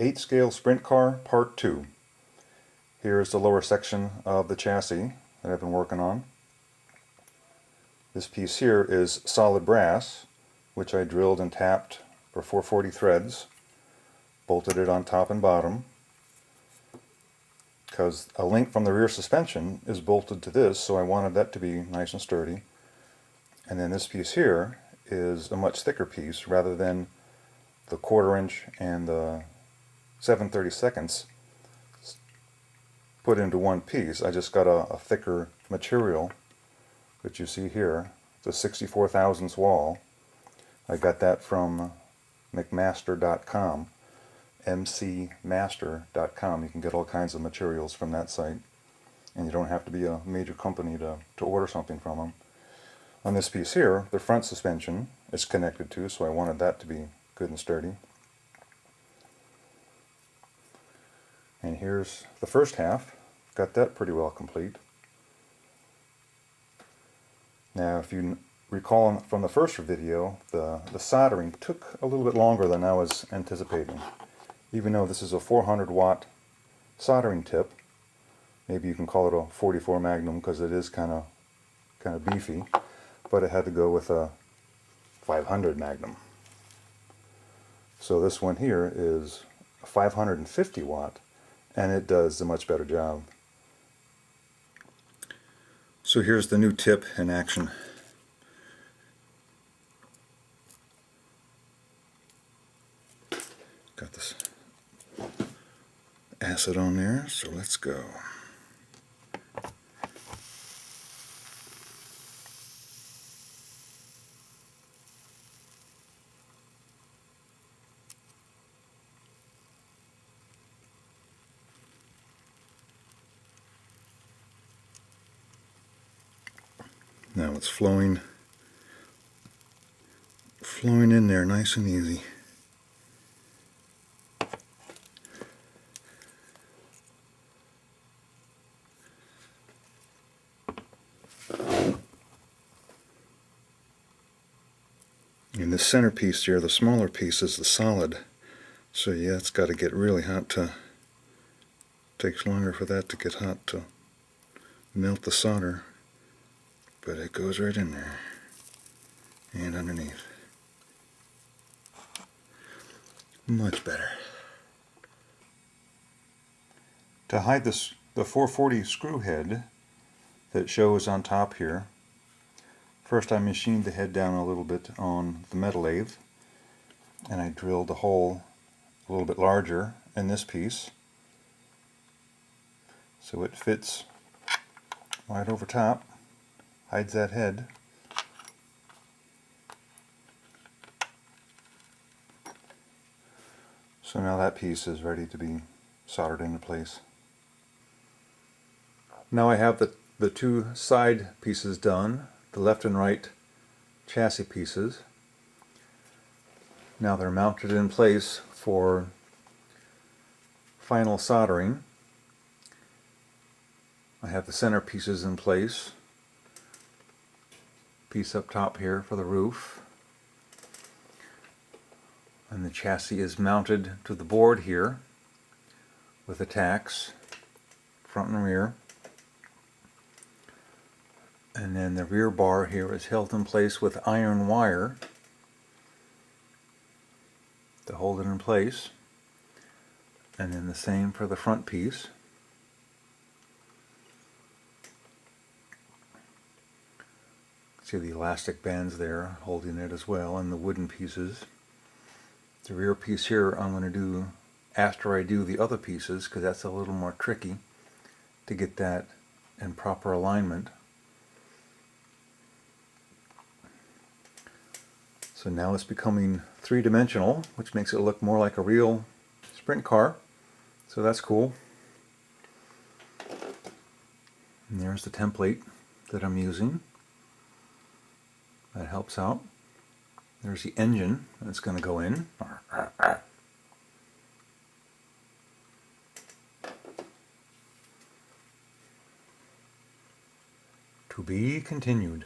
8-scale sprint car part 2. Here's the lower section of the chassis that I've been working on. This piece here is solid brass, which I drilled and tapped for 440 threads, bolted it on top and bottom, because a link from the rear suspension is bolted to this, so I wanted that to be nice and sturdy. And then this piece here is a much thicker piece rather than the 1/4 inch and the 7/32 put into one piece. I just got a thicker material, which you see here. It's a 64 thousandths wall. I got that from McMaster.com, mcmaster.com. You can get all kinds of materials from that site, and you don't have to be a major company to order something from them. On this piece here, the front suspension is connected to, so I wanted that to be good and sturdy. And here's the first half. Got that pretty well complete. Now, if you recall from the first video, the soldering took a little bit longer than I was anticipating. Even though this is a 400-watt soldering tip, maybe you can call it a 44 Magnum because it is kind of beefy, but it had to go with a 500 Magnum. So this one here is a 550 watt, and it does a much better job. So here's the new tip in action. Got this acid on there, so let's go. Now it's flowing in there nice and easy. And this center piece here, the smaller piece, is the solid. So yeah, it's got to get really hot takes longer for that to get hot to melt the solder. But it goes right in there and underneath. Much better. To hide the 440 screw head that shows on top here, first I machined the head down a little bit on the metal lathe, and I drilled a hole a little bit larger in this piece so it fits right over top. Hides that head. So now that piece is ready to be soldered into place. Now I have the two side pieces done, the left and right chassis pieces. Now they're mounted in place for final soldering. I have the center pieces in place. Piece up top here for the roof, and the chassis is mounted to the board here with the tacks front and rear, and then the rear bar here is held in place with iron wire to hold it in place, and then the same for the front piece. See the elastic bands there holding it as well, and the wooden pieces. The rear piece here I'm going to do after I do the other pieces, because that's a little more tricky to get that in proper alignment. So now it's becoming three-dimensional, which makes it look more like a real sprint car. So that's cool. And there's the template that I'm using. That helps out. There's the engine that's going to go in. To be continued.